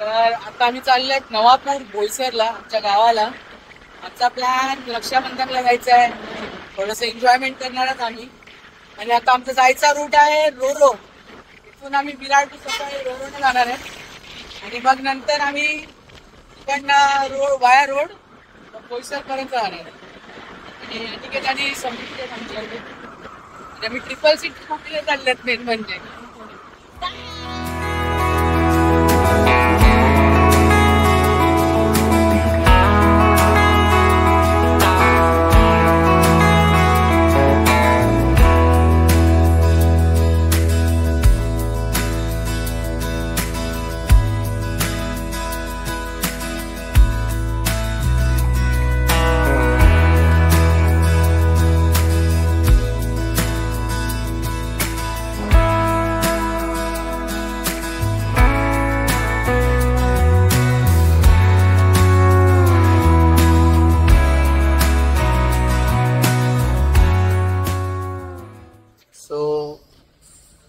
तर आता आम्ही चाललोय नवापूर बोईसरला, आमच्या गावाला. आमचा प्लॅन रक्षाबंधनला जायचा आहे, थोडस एन्जॉयमेंट करणार आहोत आम्ही. आणि आता आमचा जायचा रूट आहे रोरो. इथून आम्ही विराट सकाळी रोरोने जाणार आहे आणि मग नंतर आम्ही तिकडनं रोड वाया रोड बोईसर पर्यंत जाणार आहे. आणि अनिकेत आणि समृद्धी आहेत आमच्याकडे. म्हणजे आम्ही ट्रिपल सीट कुठे चालल्यात मेन म्हणजे.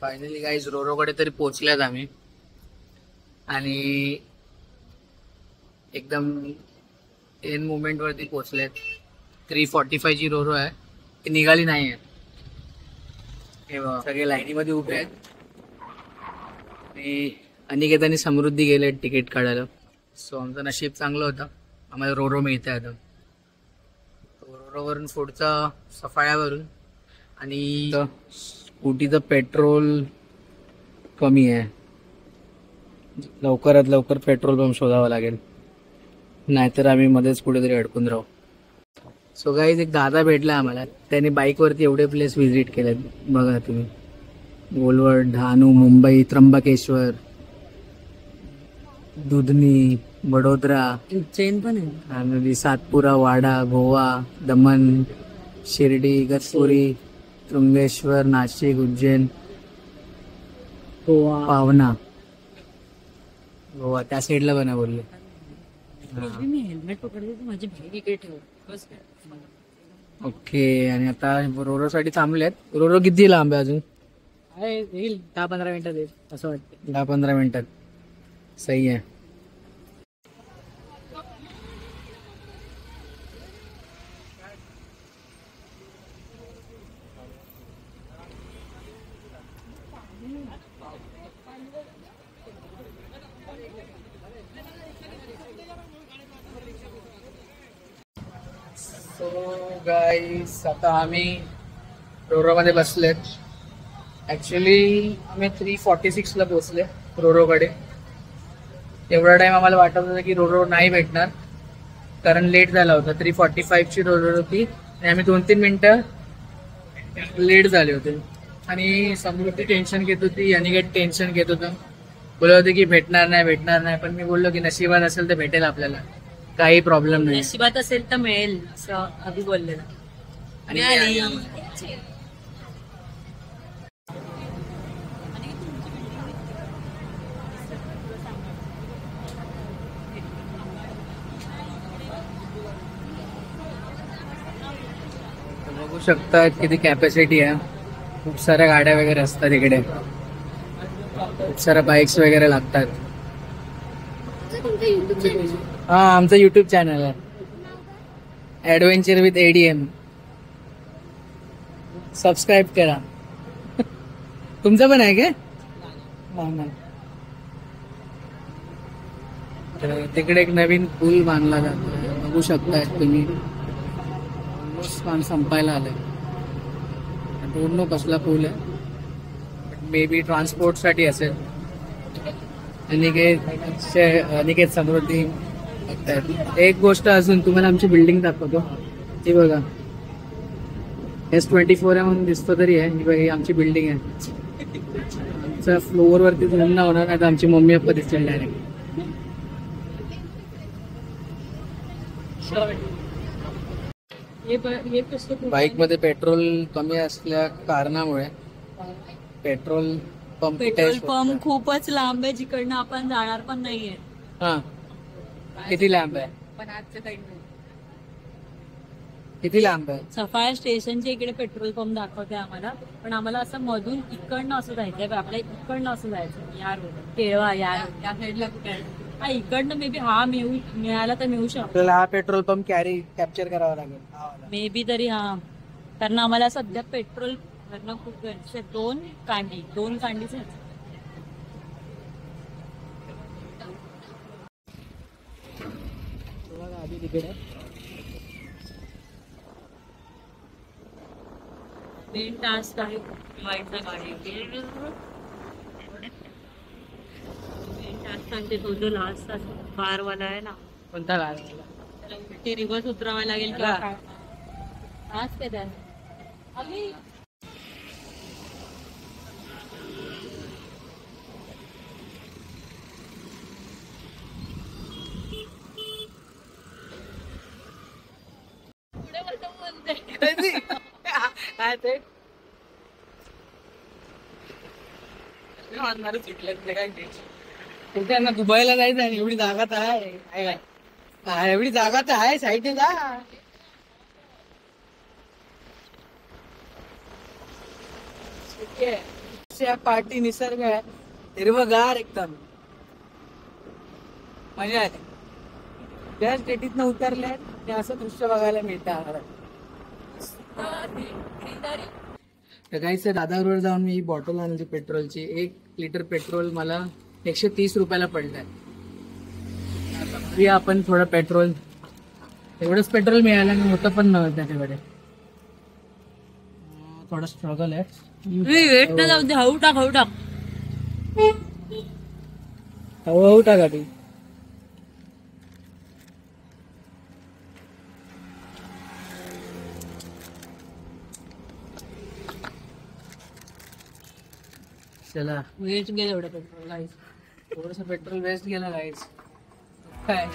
फायनली गाईज रोरोकडे तरी पोहोचल्यात आम्ही. आणि एकदम एन मुवमेंट वरती पोहोचलेत. 3:45 ची रोरो आहे, ती निघाली नाही आहे. हे बघा सगळे लाईनीमध्ये उभे आहेत. आणि अनिकेत आणि समृद्धी गेले तिकीट काढायला. सो आमचं नशीब चांगलं होतं, आम्हाला रोरो मिळते आता. रोरोवरून पुढचा सफाळ्यावरून. आणि स्कूटीचं पेट्रोल कमी आहे, लवकरात लवकर पेट्रोल पंप शोधावा लागेल, नाहीतर आम्ही मध्येच कुठेतरी अडकून राहू. सो गाईज एक दादा भेटला आम्हाला, त्याने बाईकवरती एवढे प्लेस व्हिजिट केलेत बघा तुम्ही. गोलवड, डहाणू, मुंबई, त्र्यंबकेश्वर, दुधनी, वडोदरा, ट्रेन पण आहे, आणि सातपुरा, वाडा, गोवा, दमन, शिर्डी, इगतपुरी, त्र्यंबकेश्वर, नाशिक, उज्जैन, गोवा, पावना. गोवा त्या साईडला पण आहे बोलले. मी हेल्मेट पकडते तर माझी बॅग इकडे ठेव बस. ओके. आणि आता रोरो साठी थांबलेत. रोरो किती लांब आहे अजून? येईल 10-15 मिनिटात येईल असं वाटतं. 10-15 मिनिटात. सही आहे. सो गाईस आता आम्ही रोरो मध्ये बसलेत. ऍक्च्युली आम्ही 3:46 ला पोहोचले रोरोकडे. एवढा टाइम आम्हाला वाटत होतं की रोरो नाही भेटणार, कारण लेट झाला होता. 3:45 ची रोरो होती आणि आम्ही 2-3 मिनिटं लेट झाले होते. आणि समृद्धी टेन्शन घेत होती, अनिकेत टेन्शन घेत होतं, बोलत होते की भेटणार नाही. पण मी बोललो की नशिबात असेल तर भेटेल आपल्याला, काही प्रॉब्लेम नाही. नशिबात असेल तर मिळेल असं आधी बोललेलं. आणि बघू शकता किती कॅपॅसिटी आहे. खूप साऱ्या गाड्या वगैरे असतात इकडे, खूप साऱ्या बाईक्स वगैरे लागतात. हा आमचं युट्यूब चॅनल आहे, ऍडव्हेंचर विथ ADM. सबस्क्राईब करा. तुमचं पण आहे का? तिकडे एक नवीन पूल बांधला जातो, बघू शकताय तुम्ही. संपायला आलंय. डोंट नो कसला पूल आहे, मे बी ट्रान्सपोर्ट साठी असेल. अनिकेत समृद्धी. एक गोष्ट अजून तुम्हाला आमची बिल्डिंग दाखवतो, ती बघा. S24 आहे म्हणून दिसतो तरी आहे, ही आमची बिल्डिंग आहे. आमच्या फ्लोअर वरती धंदा होणार नाही तर आमची मम्मी पप्पा दिसतील डायरेक्ट. बाईक मध्ये पेट्रोल कमी असल्या कारणामुळे पेट्रोल पंप खूपच लांब आहे, जिकडनं आपण जाणार पण नाहीये. हा किती लांब आहे? पण आजच्या साईड किती लांब आहे? सफाळा स्टेशनच्या इकडे पेट्रोल पंप दाखवते आम्हाला, पण आम्हाला असं मधून इकडनं असं जायचंय, आपल्या इकडनं असं जायचं. या रोड केळवा या साईडला कुठे आहे हा इकडनं मे बी हा मिळाला तर मिळू शकतो आपल्याला हा पेट्रोल पंप कॅप्चर करावा लागेल हा वाला. मे बी तरी हा कारण आम्हाला सध्या पेट्रोल भरणं खूप गरजेचं आहे. दोन कांडीच आहेत. बघा आधी तिकडे तीन टास्क आहे वाईटचा गाडी तीन टास्क सांगते तो जो लास्ट बारवाला आहे ना कोणता गाडी त्याला उलटी रिव्हर्स उतरावा लागेल किंवा हा. काय टास्क आहे त्याला अगदी पुढे वरतं बोलते. काय ते कुठे ना दुबईला जायचं आहे एवढी जागा तर आहे काय काय हा, एवढी जागा तर आहे साईडने जा पार्टी निसर्ग आहे हिरवगार एकदम मजा आहे त्या स्टेटीतनं उतरले ते असं दृश्य बघायला मिळतं आम्हाला. तर काही सर दादाबरोबर जाऊन मी ही बॉटल आणली पेट्रोलची 1 लिटर पेट्रोल मला 130 रुपयाला पडलंय. बघूया आपण थोडं पेट्रोल एवढंच पेट्रोल मिळालं आणि होतं पण नव्हतं त्याच्याकडे थोडं स्ट्रगल आहे. वेट ना जाऊ दे हळू टाक हळूहळू टाका ती चला वेट गेलं एवढं पेट्रोल गाईस थोडस पेट्रोल वेस्ट गेलं गाईज काय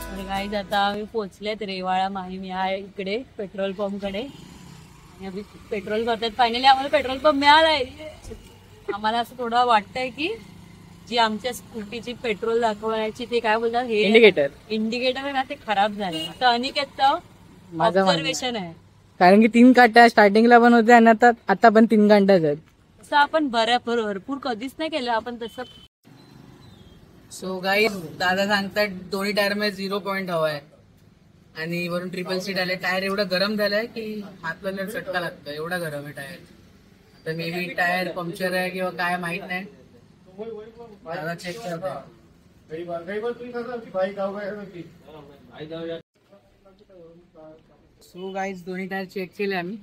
आणि गाईज आता आम्ही पोहोचलेत रेवाळा माहीम या इकडे पेट्रोल पंप कडे आणि आम्ही पेट्रोल भरतात फायनली आम्हाला पेट्रोल पंप मिळालाय. आम्हाला असं थोडं वाटतंय की जी आमच्या स्कूटीची पेट्रोल दाखवायची ते काय बोलतात हे इंडिकेटर आहे ना ते खराब झाले. तर अनिकेतचं माझं म्हणणं ऑब्झर्वेशन आहे कारण की 3 काट्या स्टार्टिंगला पण होत्या आणि आता पण 3 काट्याच आहेत. तसं आपण भरपूर कधीच नाही केलं आपण तसं. सो गाईज दादा सांगतात दोन्ही टायर मध्ये 0 पॉईंट हवा आहे आणि वरून ट्रिपल सीट आले. टायर एवढं गरम झालंय की हातला चटका लागतो एवढा गरम आहे टायर. आता मे बी टायर पंक्चर आहे किंवा काय माहित नाही दादा चेक करतो. सो गाईज दोन्ही टायर चेक केले आम्ही.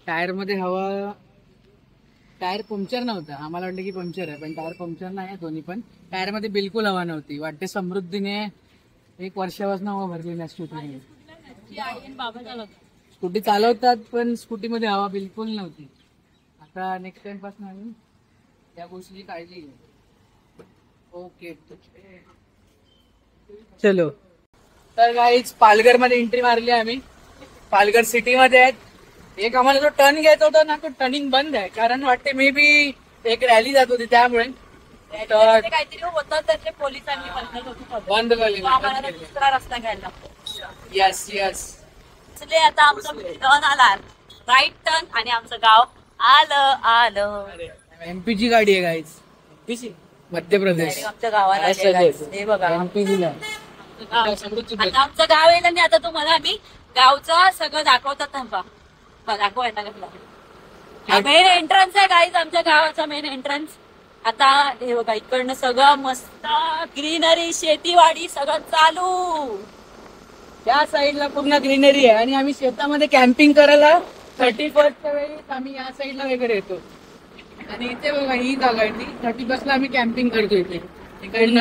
टायर मध्ये हवा टायर पंक्चर नव्हता आम्हाला वाटलं की पंक्चर आहे पण टायर पंक्चर नाही दोन्ही पण. टायर मध्ये बिलकुल हवा नव्हती. वाटते समृद्धीने 1 वर्षापासून हवा भरली नाही स्कूटीने. स्कूटी चालवतात पण स्कूटी मध्ये हवा बिलकुल नव्हती. आता नेक्स्ट टाइम पासून आम्ही या गोष्टीची काळजी घेऊ. ओके चलो. तर गाईज पालघर मध्ये एंट्री मारली आम्ही. पालघर सिटी मध्ये आहेत. एक आम्हाला जो टर्न घ्यायचा होता ना तो टर्निंग बंद आहे कारण वाटते मे बी एक रॅली जात होती त्यामुळे काहीतरी होतं तर ते पोलिसांनी बंद केली. आम्हाला दुसरा रस्ता घ्यायला लागतो. यस यस आता आमचा टर्न आला राईट टर्न आणि आमचं गाव आलं. एमपीची गाडी आहे गाईज. एमपीची मध्य प्रदेश आमच्या गावाला आले guys. हे बघा एमपीला आता आमचं गाव आहे आणि आता तुम्हाला आम्ही गावचं सगळं दाखवतात ना दाखवायला मेन एंट्रन्स आहे गाईज आमच्या गावाचा मेन एंट्रन्स. आता हे बघा इकडनं सगळं मस्त ग्रीनरी शेतीवाडी सगळं चालू. त्या साईडला पूर्ण ग्रीनरी आहे आणि आम्ही शेतामध्ये कॅम्पिंग करायला 31st वेळी आम्ही या साईडला वगैरे येतो. आणि इथे बघा ही जागा आहे ती 31st ला आम्ही कॅम्पिंग करतो. इकडनं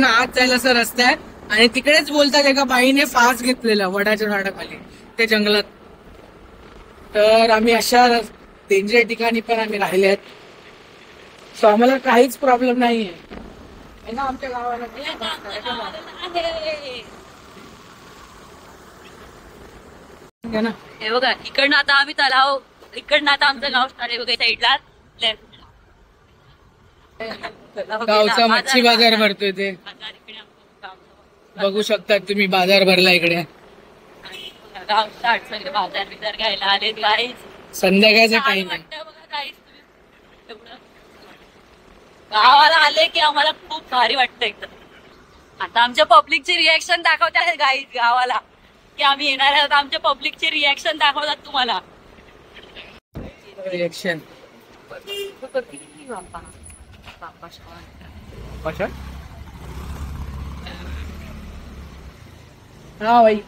आत जायला असा रस्ता आहे आणि तिकडेच बोलतात एका बाईने फास घेतलेला वडाच्या झाडाखाली ते जंगलात. तर आम्ही अशा डेंजर ठिकाणी पण आम्ही राहिले आहेत. सो आम्हाला काहीच प्रॉब्लेम नाहीये ना आमच्या गावाला. हे बघा इकडनं आता आम्ही तलाव इकडनं आता आमचं गाव स्टार्ट आहे बघा साईडला लेफ्ट. गावचा मच्छी बाजार भरतोय ते बघू शकतात तुम्ही. बाजार भरला इकडे. बाजार बिजार घ्यायला आले गाईज. संध्याकाळचा टाइम आहे. गावाला आले की आम्हाला खूप भारी वाटतं एकदम. आता आमच्या पब्लिकची रिएक्शन दाखवते आहे गाईज गावाला की आम्ही येणार आहोत. आमच्या पब्लिकची रिएक्शन दाखवतात तुम्हाला. रिएक्शन हा भाई.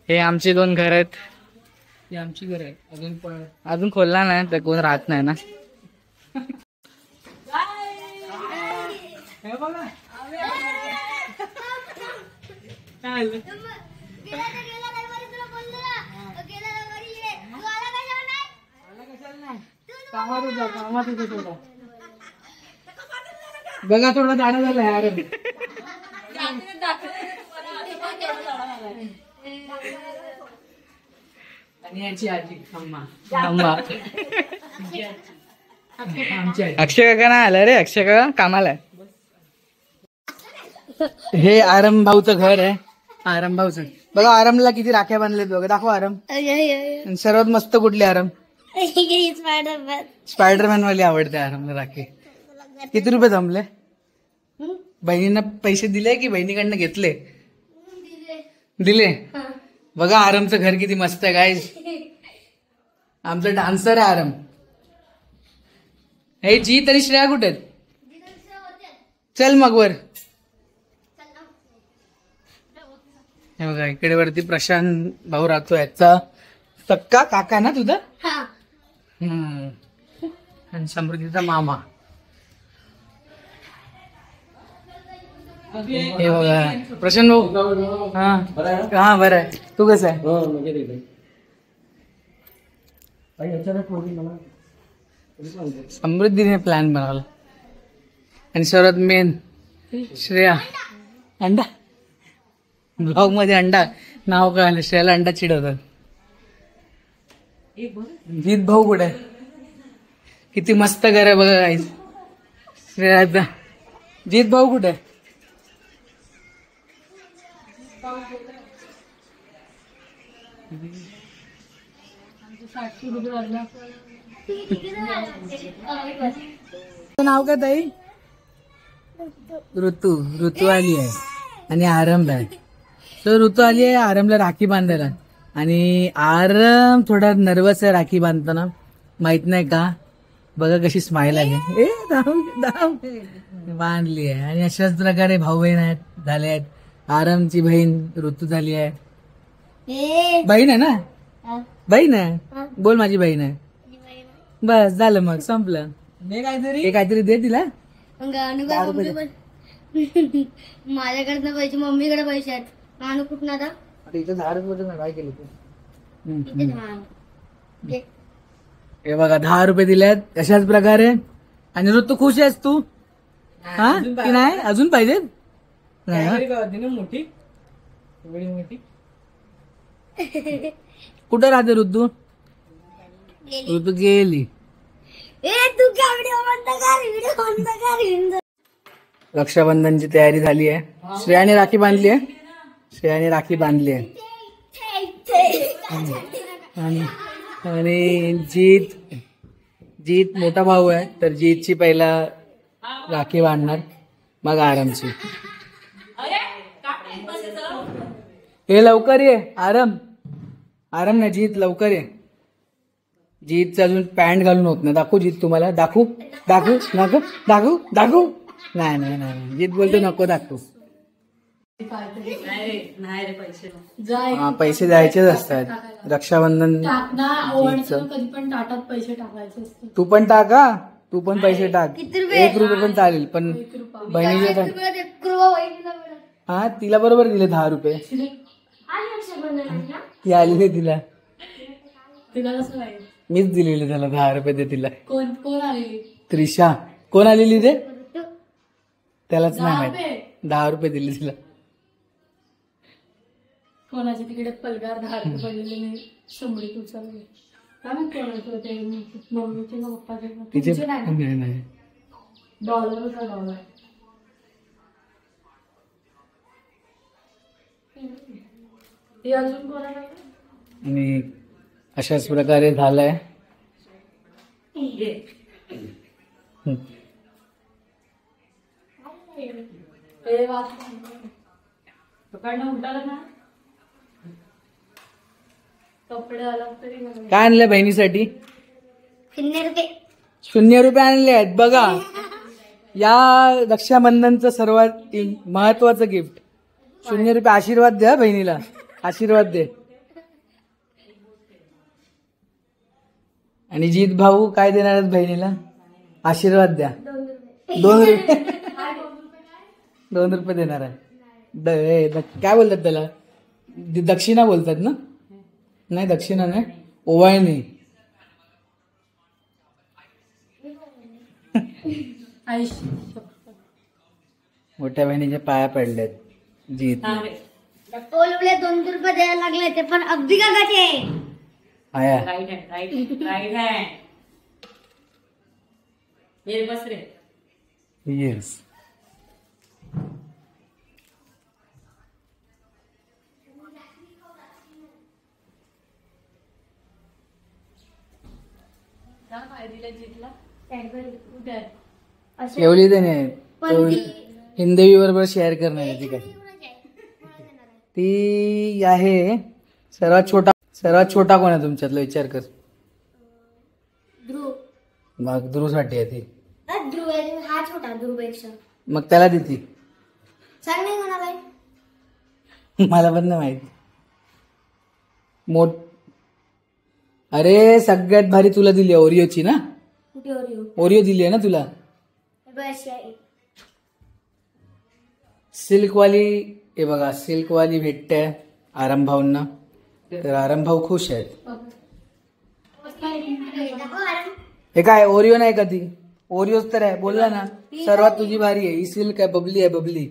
हे आमची 2 घर आहेत. ही आमची घर आहे. अजून खोलला नाही तर कोण राहत नाही ना. हे बघा बघा थोडं दाणं झालं यार. आणि याची आजी अक्षय काका नाही आलं रे. अक्षय काका कामाला आहे. हे आरम भाऊचं घर आहे. आरम भाऊचं बघा. आरमला किती राख्या बांधलेत बघा. दाखव आरम. सर्वात मस्त कुठली आरम? स्पायडरमॅन वाली आवडते आरमला राखी. किती रुपये जमले? बहिणींना पैसे दिले की बहिणीकडनं घेतले? दिले. बघा आरमचं घर किती मस्त आहे गाईज. आमचं डान्सर आहे आरम. हे जीत आणि श्रेया कुठे आहेत? चल मग वर. हे बघा इकडे वरती प्रशांत भाऊ राहतो. याचा सक्का काका ना तुझा. आणि समृद्धीचा मामा. हे बघा प्रशांत भाऊ. हा बरं आहे. तू कसं आहे? समृद्धीने प्लॅन बनवला. आणि सर्वात मेन श्रेया. अंडा ब्लॉग मध्ये अंडा नाव कळालं. श्रेयाला अंडा चिडवतात. जीत भाऊ कुठे आहे? किती मस्त घर आहे बघा गाईस श्रेयाचा. जीत भाऊ कुठे आहे? नाव काय ताई? ऋतू. ऋतू आली आहे आणि आरम आहे. तर ऋतू आली आहे आरमला राखी बांधायला. आणि आरम थोडा नर्वस आहे राखी बांधताना. माहित नाही का. बघा कशी स्माइल आली. बांधली आहे. आणि अशाच प्रकारे भाऊ बहीण आहेत झाले आहेत. आरमची बहीण ऋतू झाली आहे. बहीण आहे ना? बहीण आहे. बोल माझी बहीण आहे. बस झालं मग संपलं. हे काहीतरी दे तिला. माझ्याकडनं पैसे मम्मीकडे पैसे आहेत. नानू कुठं आता? इथं झाड काय केलं तू? हे बघा 10 रुपये दिलेत अशाच प्रकारे. आणि ऋतू खुश आहेस तू? हा की नाही? अजून पाहिजे? मोठी कुठं राहते ऋतू? ऋतू गेली. रक्षाबंधनची तयारी झाली आहे. श्रेयाने राखी बांधली आहे. श्रेयाने राखी बांधली आहे. आणि जीत मोठा भाऊ आहे तर जीतची पहिला राखी बांधणार मग आरमची. हे लवकर ये आरम ना. जीत लवकर ये. जीतचं अजून पॅन्ट घालून होत नाही. दाखवू जीत तुम्हाला? दाखवू नको. दाखवू नाही. जीत बोलतो नको दाखवू. नाही रे पैसे हा, पैसे द्यायचेच असतात रक्षाबंधन. कधी पण ताटात पैसे टाकायचे असते. तू पण टाका, तू पण पैसे टाक. किती रुपये? 1 रुपये पण चालेल, पण बहिणीचे एक रुपया वहिनीला मिळाला. हा तिला बरोबर दिले 10 रुपये. आणि रक्षाबंधनाला ती आलेली तिला, तुला कसं माहिती? मीच दिलेले त्याला 10 रुपये दे तिला. कोण आलेली? त्रिशा. कोण आलेली रे? त्यालाच नाही माहित. 10 रुपये दिले तिला. कोणाचे तिकडे पलगार 10 रुपये पडलेले नाही, शंभरीत उचलले. काय माहित कोणाचं ते मम्मीचे ना पप्पाचे ना. तिचे तुमचे नाही. नाही. $1. ते अजून कोणाला? आणि अशाच प्रकारे झालंय. ते वाच उठाला ना कपडे आला तरी नाही. काय आणलंय बहिणीसाठी? 0 रुपये. 0 रुपये आणले आहेत बघा. या रक्षाबंधनचं सर्वात महत्वाचं गिफ्ट 0 रुपये. आशीर्वाद द्या बहिणीला, आशीर्वाद दे. आणि जीत भाऊ काय देणार आहेत बहिणीला? आशीर्वाद द्या. 2 रुपये. 2 रुपये देणार आहे. काय बोलतात त्याला? दक्षिणा बोलतात ना? नाही दक्षिणा नाही, ओवाळणी. मोठ्या बहिणीच्या पाया पडलेत जीत. टोलवले 2 रुपये द्यायला लागले, ते पण अगदी काकाचे. आया राईट हँड हे बस रे. येस. एवढी ते नाही, हिंदवी बरोबर शेअर करणार आहे. ती काय ती आहे सर्वात छोटा कोण आहे तुमच्यातला? विचार कर. ध्रुव. मग ध्रुवसाठी आहे ती. ध्रुव आहे, हा छोटा ध्रुवपेक्षा. मग त्याला देती. सांग नाही कोणाला. मला पण नाही माहिती. अरे सगळ्यात भारी तुला दिली ओरिओची ना? कुठे ओरिओ? ओरिओ दिली आहे ना तुला? सिल्कवाली. हे बघा सिल्कवाली भेटते आरंभ भाऊंना, तर आरंभ भाऊ खुश आहेत. हे काय ओरिओ नाही का? ती ओरिओच तर आहे. बोलला ना सर्वात तुझी भारी आहे ही सिल्क आहे. बबली आहे. बबली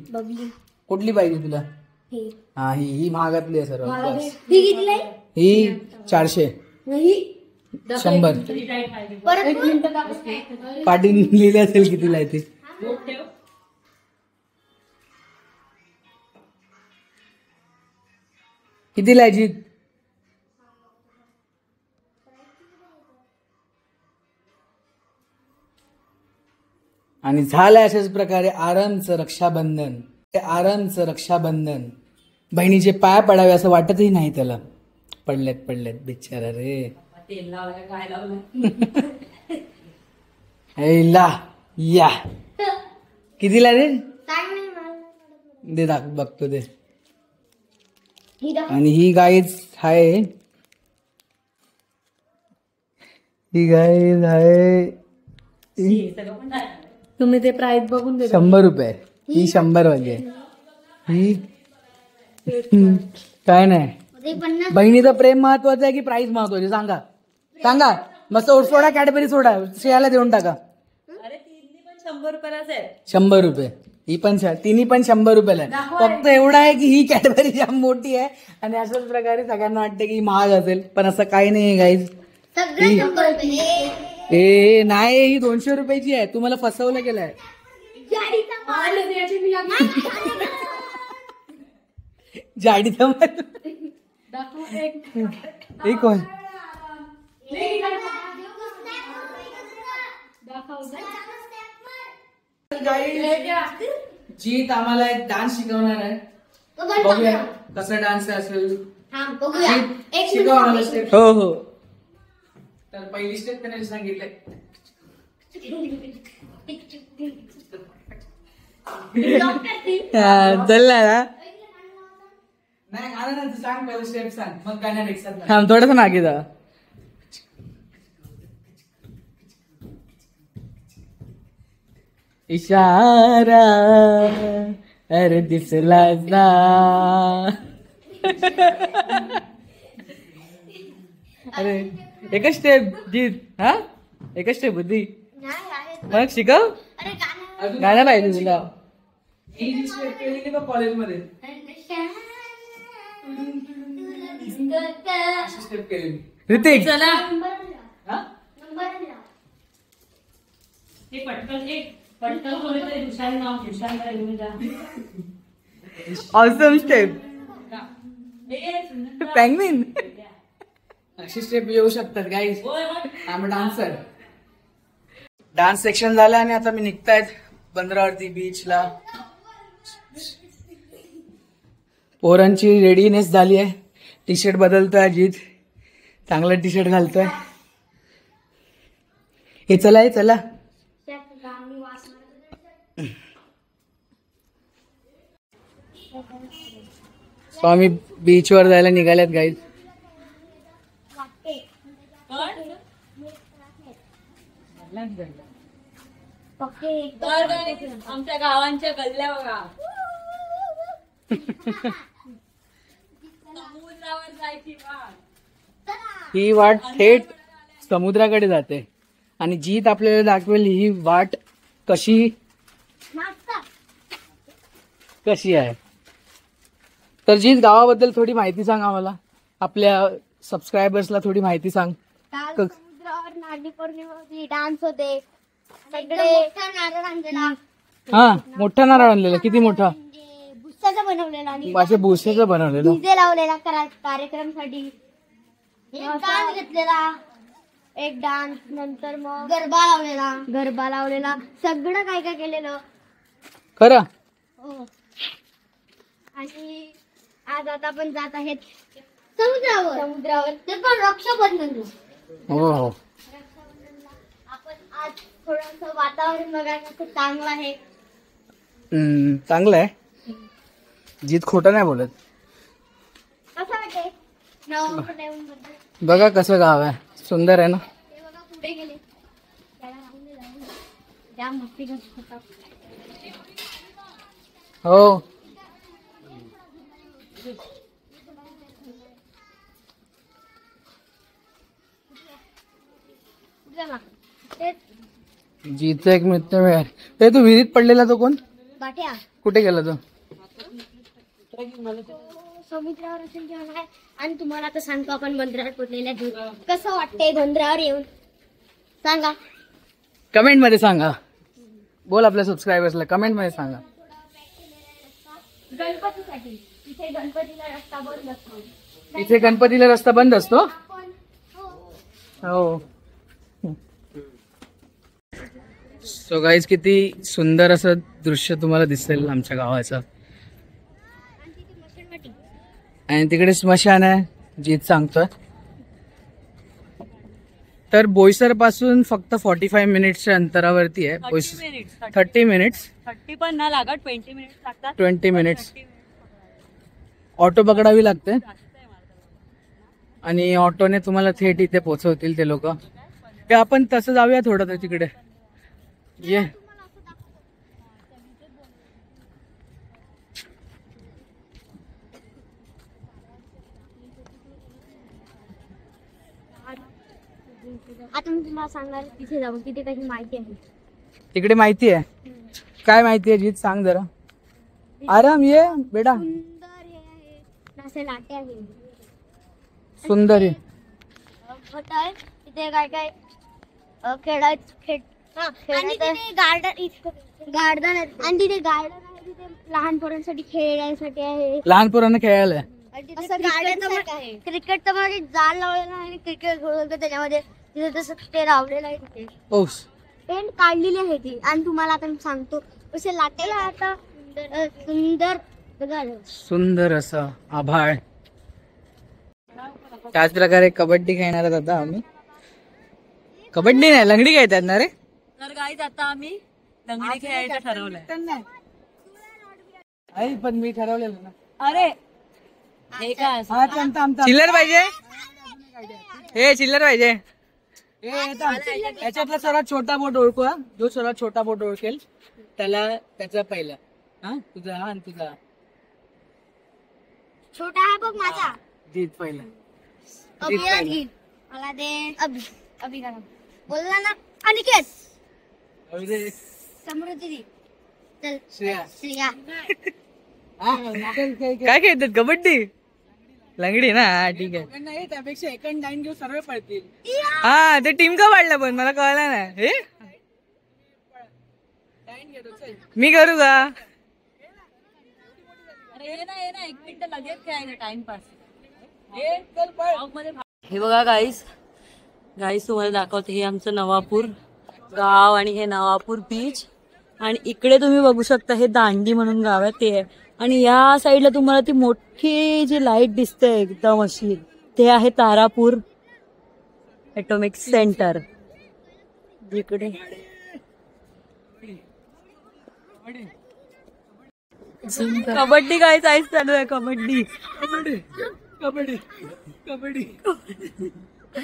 कुठली पाहिजे तुला? हा ही महागातली आहे सर्वात. बस ही 400. 100. पाटील लिहिले असेल कितीला आहे ते. कितीला आहे जीत? आणि झालंय अशाच प्रकारे आरंभचं रक्षाबंधन. आरंभचं रक्षाबंधन. बहिणीचे पाय पडावे असं वाटतही नाही त्याला. पडलेत बिचारा रे. तेल लावलं काय लावलं? ला या कितीला रे? दे बघतो दे. आणि ही गाईच आहे. ही गाईच आहे. तुम्ही ते प्राइस बघून दे. 100 रुपये. ही 100 वाली आहे. ही काय नाही. बहिणीचं प्रेम महत्वाचं आहे की प्राइस महत्वाचे? सांगा. मस्त सोडा, कॅडबरी सोडा, श्रेयाला देऊन टाका. अरे तिन्ही पण 100 रुपयालाच आहे. 100 रुपये. ही पण तिन्ही पण 100 रुपयाला आहे. फक्त एवढा आहे की ही कॅडबरी जाम मोठी आहे आणि अशाच प्रकारे सगळ्यांना वाटतं की महाग असेल, पण असं काही नाही गाईज. ए नाही, ही 200 रुपयाची आहे. तुम्हाला फसवलं गेलंय. जाडीचा माल. एक कोण जीत आम्हाला एक डान्स शिकवणार आहे. बघूया कसा डान्स असेल. शिकव आम्हाला स्टेप. हो. तर पहिली स्टेप त्याने सांगितलंय. चल ना. सांग पहिलं स्टेप सांग मग गाण्यात एकसाथ थांब थोडस मागे जा. इशारा अरे दिसला ना. अरे एकच स्टेप जीत. हा एकच स्टेप बुद्धी मग शिकव. गाणं पाहिजे तुला. ही स्टेप केली का कॉलेजमध्ये स्टेप केली ऋतिक. चला हा हे पटकन बोलतोय हुशार नाव हुशार घेऊन जा. Awesome step penguin. अशी स्टेप येऊ शकतात गाईज. आम्ही डान्सर. डान्स सेक्शन झालं आणि आता मी निघतायत बंदरावरती बीचला. पोरांची रेडीनेस झाली आहे. टी शर्ट बदलतोय अजित. चांगलं टी शर्ट घालतोय. हे चला हे चला. सो आम्ही बीचवर जायला निघाल्यात गाईज. आमच्या गावांच्या गल्ल्या बघा. समुद्रावर जायची वाट. ही वाट थेट समुद्राकडे जाते आणि जीत आपल्याला दाखवेल ही वाट कशी कशी आहे. तर जीत गावाबद्दल थोडी माहिती सांग आम्हाला. आपल्या सबस्क्रायबर्सला थोडी माहिती सांग. काल समुद्रावर नारळी पौर्णिमा होती. डान्स होते सगळे. नारळ आणलेला. हा मोठा नारळ आणलेला. किती मोठा. म्हणजे भुस्साचा बनवलेला आणि माझ्या भुसेचं बनवलेलं. डीजे लावलेला कार्यक्रमसाठी. डान्स घेतलेला. एक डान्स नंतर मग गरबा लावलेला. सगळं काय काय केलेलं खरं. हो. आणि आज आता आपण जात आहेत समुद्रावर ते पण रक्षाबंधन. हो हो. आपण आज थोडस वातावरण बघायला खूप चांगलं आहे. चांगलं आहे. जीत खोटं नाही बोलत. कसं वाटते बघा कसं गाव आहे. सुंदर आहे ना. ते बघा पुढे गेले. त्याला राहून दे, राहून दे. जाम मस्ती करत होता. हो जीतचा एक मित्र मिळाला. ते तू विहिरीत पडलेला तो कोण. बाट्या कुठे गेला तो. समुद्रावर असेल किंवा नाही. आणि तुम्हाला आता सांगतो आपण बंदरावर पोचलेल्या कसं वाटतंय बंदरावर येऊन सांगा. कमेंट मध्ये सांगा. बोल आपल्या सबस्क्रायबर्सला कमेंट मध्ये सांगा. गणपतीसाठी इथे गणपतीला रस्ता बंद असतो. इथे गणपतीला रस्ता बंद असतो. आपण हो. सो गाईज किती सुंदर असं दृश्य तुम्हाला दिसेल आमच्या गावाचं. आणि तिकडे स्मशान आहे जीत सांगतोय. तर बोईसर पासून फक्त 45 मिनिट्सच्या अंतरावरती आहे. 30 मिनिट्स 30 पण ना लागत. 20 मिनिट्स लागतात. 20 मिनिट्स. ऑटो पकडावी लागते आणि ऑटोने तुम्हाला थेट इथे पोहोचवतील ते लोक. आपण तसं जाऊया थोडं तर तिकडे. ये आता मी तुम्हाला सांगणार तिथे जाऊन तिथे काही माहिती आहे. तिकडे माहिती आहे. काय माहिती आहे जीत सांग जरा. आराम ये बेटा. सुंदर हे आहे. असे लाटे आहे. सुंदर आहे. तिथे काय काय आणि तिथे गार्डन आहे. आणि तिथे गार्डन आहे. तिथे लहान पोरांसाठी खेळण्यासाठी आहे. लहान पोरांना खेळायला आहे. असं गार्डन आहे. क्रिकेटचं मध्ये जाळ लावलेलं आहे. क्रिकेट खेळतो त्याच्यामध्ये तिथे तसं ते लावलेलं आहे. तिथे ओस पेंट काढलेली आहे ती. आणि तुम्हाला आता मी सांगतो कसे लाटेला आता सुंदर सुंदर असं आभाळ. त्याच प्रकारे कबड्डी खेळणार आहोत आता आम्ही. कबड्डी नाही लंगडी खेळतात ना रे. तर गाईज आता आम्ही लंगडी खेळायचं ठरवलंय. आई पण मी ठरवलेलं ना. अरे हे काय असं? हा चिल्लर पाहिजे, हे चिल्लर पाहिजे. याच्यातला सर्वात छोटा बोट ओळखू, जो सर्वात छोटा बोट ओळखेल त्याला त्याचा पहिला. हा तुझा, हा आणि तुझा छोटा आहे बघ माझा. जीत पहिला. मला दे अभि बोलला ना. अनिकेत समृद्धी चल श्रेया. काय खेळतात, कबड्डी लंगडी ना. ठीक आहे, नाही त्यापेक्षा 1 आणि 9 घेऊ, सर्व पळतील. हा ते टीम का वाढलं पण मला कळलं ना. हे मी करू का? अरे ये ना 1 मिनिट लगेच खेळायचं टाइमपास. हे बघा गाईस तुम्हाला दाखवते, हे आमचं नवापूर गाव आणि हे नवापूर बीच. आणि इकडे तुम्ही बघू शकता हे दांडी म्हणून गाव आहे ते आहे. आणि या साईडला तुम्हाला ती मोठी जी लाईट दिसते एकदम अशी, ते आहे तारापूर ॲटॉमिक सेंटर. इकडे कबड्डी काय साईज चालू आहे. कबड्डी कबड्डी कबड्डी कबड्डी कबड्डी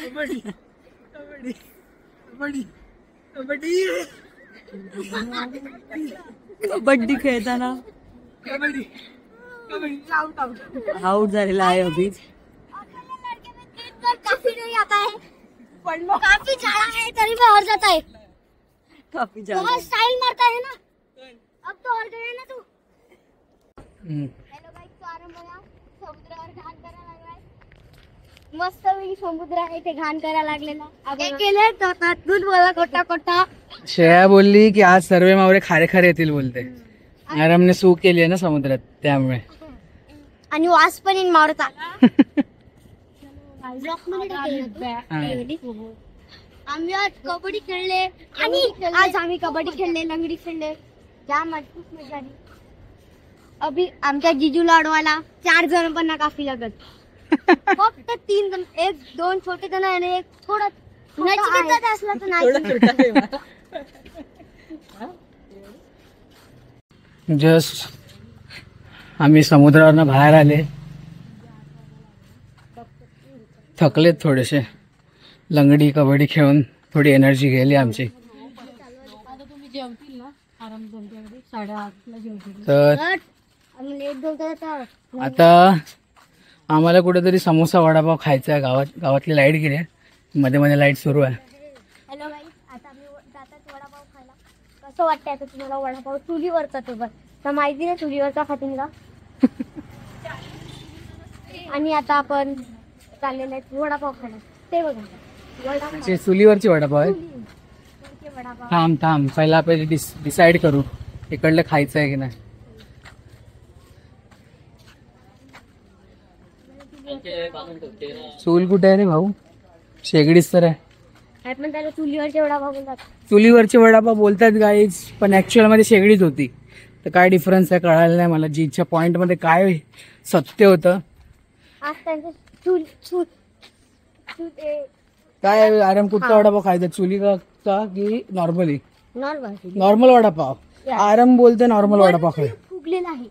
कबड्डी कबड्डी कबड्डी कबड्डी खेळताना कबड्डी कबड्डी आउट झालेला आहे अभि. काफी नहीं आता है, काफी झाड़ा है तरी भी हार जाता है. काफी बहुत स्टाइल मारता है ना. अब तो हार गए ना तू. हॅलो गाईस, तो आराम बघा, समुद्रावर घाण करायला लागलाय. मस्त वेळी समुद्र आहे ते घाण करायला लागलेला. हे केले तर दूध बोला कोटा कोटा. श्रेया बोलली की आज सर्व मावरे खारे खारे येतील बोलते. आरामने सू केली आहे ना समुद्रात त्यामुळे. आणि वास पण येईन मारता. आम्ही आज कबड्डी खेळले आणि आज आम्ही कबड्डी खेळले, लंगडी खेळले, जाम मस्त मजा आली. अभि आमच्या जिजूला अडवायला 4 जण पण ना काफी लागत. फक्त 3 जण, 1-2 छोटे जण आणि एक थोडा नचिकेत असला तर नाही. जस्ट आम्ही समुद्रावरनं बाहेर आले, थकलेत थोडेसे. लंगडी कबड्डी खेळून थोडी एनर्जी गेली आमची. आता तुम्ही जेवतील ना आराम तुमच्याकडे 8:30ला जेवतील. तर हॅलो आता आम्हाला कुठेतरी समोसा वडापाव खायचा आहे. गावातली लाईट गेली, मध्ये मध्ये लाईट सुरू आहे. गाईस, आता मी जातात वडापाव खायला. कसं वाटतंय आता तुम्हाला वडापाव? चुलीवरचा तो बस तर माहिती नाही, चुलीवरचा खातील का. आणि आता आपण चाललेलं आहे वडापाव खायला. ते बघा वडापाव, चुलीवरची वडापाव आहे. वडापाव. थांब पहिला आपण डिसाईड करू इकडलं खायचं आहे की नाही. चूल कुठे आहे रे भाऊ? शेगडीच तर आहे. पण त्याला चुलीवरचे वडापाव बोलतात. चुलीवरचे वडापाव बोलतात गाईज, पण ऍक्च्युअल मध्ये शेगडीच होती. तर काय डिफरन्स आहे कळायला नाही मला. जीच्या पॉइंट मध्ये काय सत्य होतं आज त्यांचं चूल चूल काय? आराम कुठचा वडापाव खायचा, चुली का की नॉर्मली? नॉर्मल वडापाव. आराम बोलते नॉर्मल वडापाव खाय. फुगलेला आहे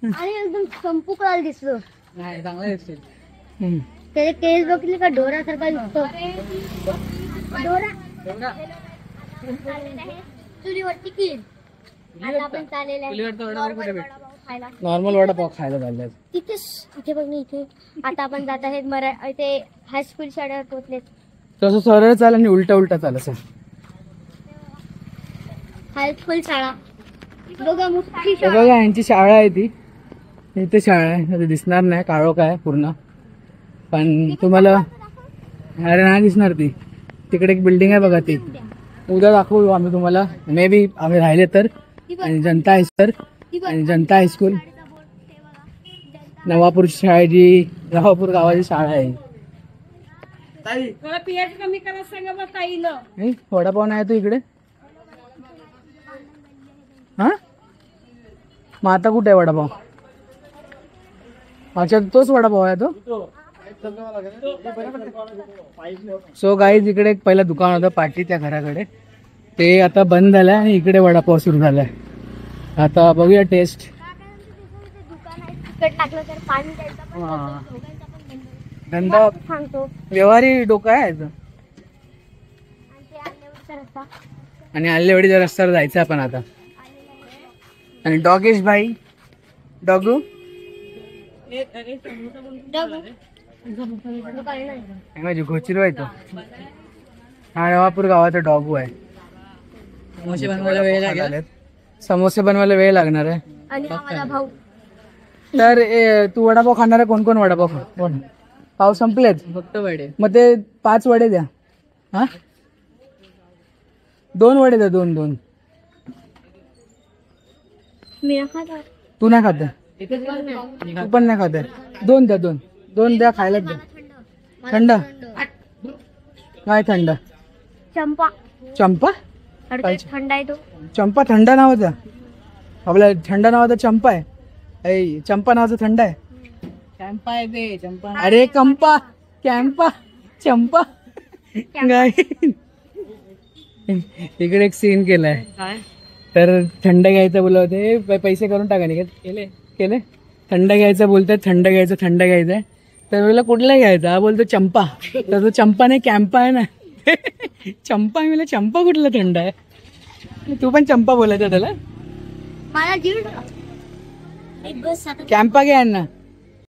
आणि एकदम संपूकळाला दिसतो. नाही चांगला दिसतो. त्याचे केस बघितले का ढोरासारखा दिसतो. ढोरा चुलीवरची कीड. आता आपण चाललेलं आहे नॉर्मल वडापाव खायला झाले. इथे बघ ना, इथे आता आपण जात आहेत इथे हायस्कूल शाळेवर पोहोचलेत. तसं सरळ चाल आणि उलटा चाल असं. हायस्कूल शाळा बघा, मोठी हे बघा यांची शाळा आहे ती. इथे शाळा आहे, आता दिसणार नाही, काळोख आहे पूर्ण. पण तुम्हाला अरे नाही दिसणार ती. तिकडे एक बिल्डिंग आहे बघा, ती उद्या दाखवू आम्ही तुम्हाला, मे बी आम्ही राहिले तर. आणि जनता हायस्कूल नवापूरची शाळा, जी नवापूर गावाची शाळा आहे. कमी करा सांगा बा ताईला. वडापाव नाही तो इकडे. हा मग आता कुठे आहे वडापाव? अच्छा तोच वडापाव आहे तो. सो गाईज इकडे एक पहिला दुकान होतं पाटी त्या घराकडे, ते आता बंद झालंय आणि इकडे वडापाव सुरू झालाय. आता बघूया टेस्ट. तिखट टाकलं तर पाणी द्यायचं पण हा. करतो, दोघांचा पण धंदा. धंदा तुम्हाला सांगतो व्यवहारी डोकं आहे याचं. आणि ते आल्यावरचा रस्ता आणि आल्लेवाडीच्या रस्त्यावर जायचं आपण आता. आणि डॉगेश भाई डॉगू माझी घोचिरो आहे तो. हा नवापूर गावाचा डॉगू आहे. समोसे बनवायला वेळ लागेल. समोसे बनवायला वेळ लागणार आहे. आणि हा माझा भाऊ. तर तू वडापाव खाणार आहे? कोण कोण वडापाव कोण? पाव संपलेत फक्त वडे. मग ते 5 वडे द्या. हा 2 वडे द्या. 2 मी खाता तू नाही खात आहे? तू पण नाही खात आहे? 2 द्या. 2 द्या खायला द्या. थंड काय? थंड चंपा चंपा. थंड आहे तो. चंपा थंड नावाचा? आपला थंड नावाचा चंपा आहे. ऐ, चंपा नावाचा थंड आहे. चंपा आहे ते चंपा. अरे कंपा कॅम्पा चंपा काय. इकडे एक सीन केलाय. तर थंड घ्यायचं बोलवते. पैसे करून टाका नाही केले. थंड घ्यायचं बोलतात. थंड घ्यायचंय. तर बोला कुठला घ्यायचा? हा बोलतो चंपा. तर तो चंपा नाही कॅम्पा आहे ना. चंपा. मी चंपा कुठला थंड आहे? तू पण चंपा बोलायचा त्याला. मला जीव कॅम्पा घ्या ना.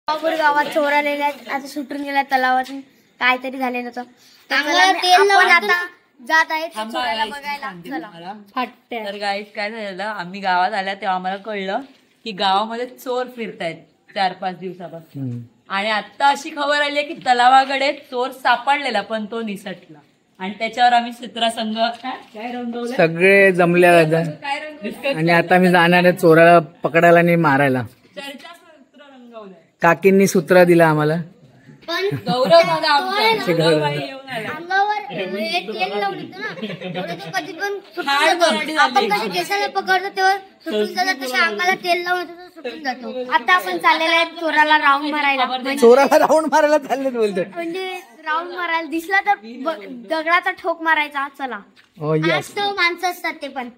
गावात चोरा नेल्यात, आता सुटून गेला तलावातून. काहीतरी झालेलं होतं. आपण आता जात आहे चोराला बघायला. चला फाटते. तर गाईस काय झालेलं, आम्ही गावात आल्या तेव्हा आम्हाला कळलं की गावामध्ये चोर फिरतायत 4-5 दिवसापासून. आणि आता अशी खबर आली की तलावाकडे चोर सापडलेला पण तो निसटला. आणि त्याच्यावर आम्ही चित्रसंघ काय रंगवलं, सगळे जमले काय रंग आणि आता मी जाणार आहे चोराला पकडायला आणि मारायला. चर्चा सूत्र रंगवलंय. काकींनी सूत्र दिलं आम्हाला. पण गौरव दादा आमचा गौरवबाई येऊन आला. अंगावर हे तेल लावून येतं ना, तेवढं तो कधी पण सुटून हाड जातो. भराडी झाली. आपण कसे केसाला पकडतो तेव्हा सुटून जातात, तसे अंगाला तेल लावून येतं तर सुटून जातो. आता आपण चाललेलो आहे चोराला राऊंड मारायला. चोराला राऊंड मारायला चालले बोलतो. म्हणजे राऊंड मारायला दिसला तर दगडाचा ठोक मारायचा. चला हो यस. आज तो माणसं असतात ते पण.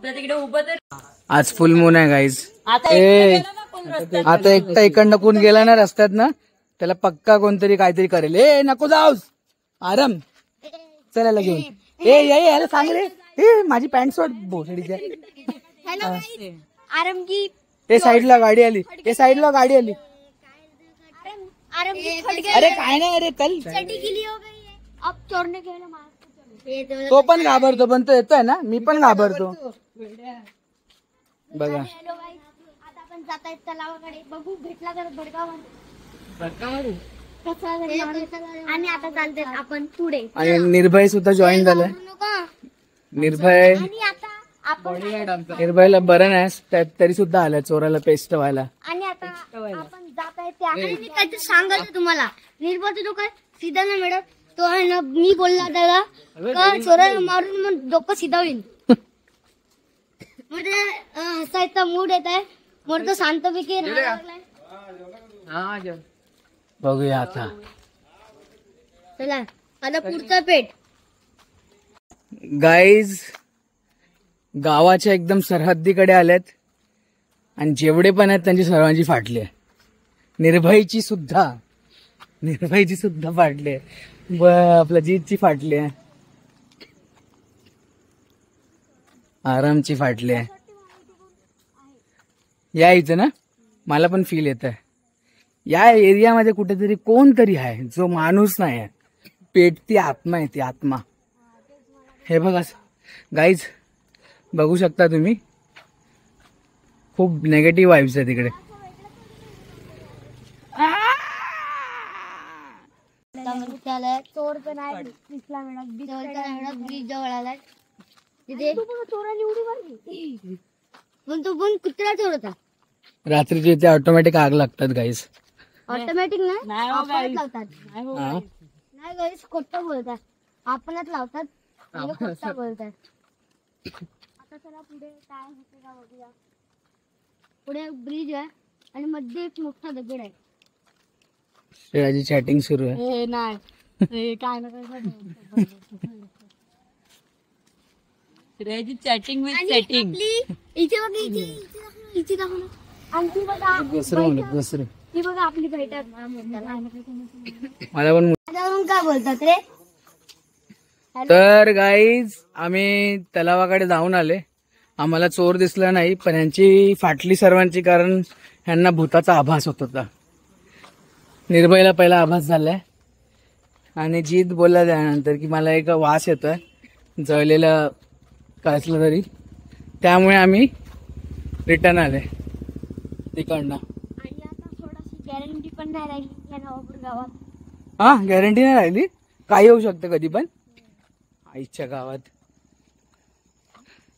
तर तिकडे उभं तर आज फुल मून आहे गाईज. आता एकटं गेलं ना कोण रस्त्यात. आता एकटा इकडनं कोण गेला ना रस्त्यात ना, त्याला पक्का कोणतरी काहीतरी करेल. ए नको जाऊस आराम. चला घेऊन. याला सांग रे. ए माझी पॅन्ट सोड भोसडीच्या. हॅलो आरम की ए साईडला गाडी आली. आरम की फट गई. अरे काय नाही. अरे चल. चड्डी गिली हो गई है. अब चोरने के लिए मार. तो पण घाबरतो पण तो येतोय ना. मी पण घाबरतो. बघा हॅलो गाईस, आता आपण जात आहेत तलावाकडे. बघू भेटला तर भडका मारू. आणि आता चालते आपण पुढे. आणि निर्भय सुद्धा जॉईन झालाय. नका. निर्भय आणि आता आपण निर्भयला बरं नाही तरी सुद्धा आलाय चोराला पेस्ट व्हायला. आणि आता आपण जात आहे त्या. आणि मी काहीतरी सांगायचं तुम्हाला. निर्भय तो काय सीधा नाही मिळत. तो आहे ना, मी बोलला त्याला का चोराला मारून मग डोकं सीधा होईल. म्हणजे हसायचा मूड येत आहे. म्हणून तो शांतपैकी राहायला लागलाय. बघूया आता. चला आता पुढचा पेट. गाईज गावाच्या एकदम सरहद्दीकडे आल्यात आणि जेवढे पण आहेत त्यांची सर्वांची फाटली आहे. निर्भयची सुद्धा फाटली आहे. आपल्या जीतची फाटली आहे. आरामची फाटली आहे. या इथं ना मला पण फील येत आहे. या एरियामध्ये कुठेतरी कोणतरी आहे जो माणूस नाही आहे. पेटती आत्मा आहे ती आत्मा. हे बघा गाईज बघू शकता तुम्ही. खूप नेगेटिव्ह वाईब्स आहे तिकडे. चोर पण आहे. दिसला मॅडम ब्रिज जवळ आलाय. तिथे चोरांनी उडी मारली. पण तो पण कुत्रा चोर होता. रात्रीची इथे ऑटोमॅटिक आग लागतात गाईज. ऑटोमॅटिक नाही हो आपणच guys. लावतात. नाही गाईस खोटं बोलतात. आपणच लावतात. खोटं बोलतात. आता चला पुढे काय होते का बघूया. पुढे ब्रिज आहे आणि मध्ये एक मोठा दगड आहे. श्रेयाची चॅटिंग सुरू आहे. हे नाही काय ना काय श्रेयाची चॅटिंग विथ आणि सेटिंग. आपली इथे बघ, इथे दाखव ना. आणि ती बघा दुसरं म्हणलं दुसरं. ती बघा आपली बैठक. मला पण. त्याच्यावरून काय बोलतात रे? तर गाईज आम्ही तलावाकडे जाऊन आले. आम्हाला चोर दिसला नाही, पण यांची फाटली सर्वांची, कारण ह्यांना भूताचा आभास होत होता. निर्भयला पहिला आभास झालाय आणि जीत बोलला त्यानंतर की मला एक वास येतोय जळलेलं काय तरी, त्यामुळे आम्ही रिटर्न आले तिकडनं. आणि आता थोडीशी गॅरंटी पण नाही राहिली या नवापूर गावात. हा, गॅरंटी नाही राहिली, काही होऊ शकतं कधी पण आईच्या गावात.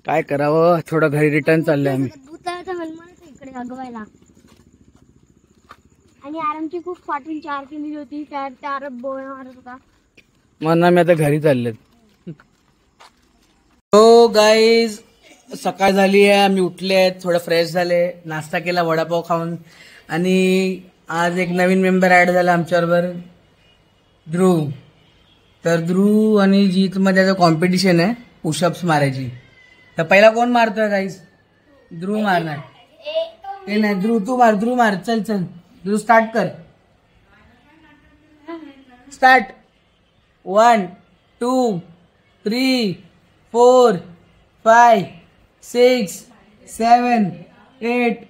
काय करावं, थोडं घरी रिटर्न चाललंय आम्ही. भूताचा हनुमानच इकडे अगवायला. आणि आरामची खूप फाटून चार केली होती, त्या आरब बोळ मारत होता. म्हणून आम्ही आता घरी चाललेत. हो गाईज, सकाळ झाली आहे, आम्ही उठले आहेत, थोडं फ्रेश झाले, नाश्ता केला वडापाव खाऊन. आणि आज एक नवीन मेंबर ऍड झाला आमच्याबरोबर, ध्रुव. तर ध्रुव आणि जीत मध्ये कॉम्पिटिशन आहे पुशअप्स मारायची. तर पहिला कोण मारतोय गाईज? ध्रुव मारणार. ते नाही, ध्रुव तू मार, ध्रुव मार. चल चल ध्रुव, स्टार्ट कर. स्टार्ट. 1 2 3 4 5 6 7 8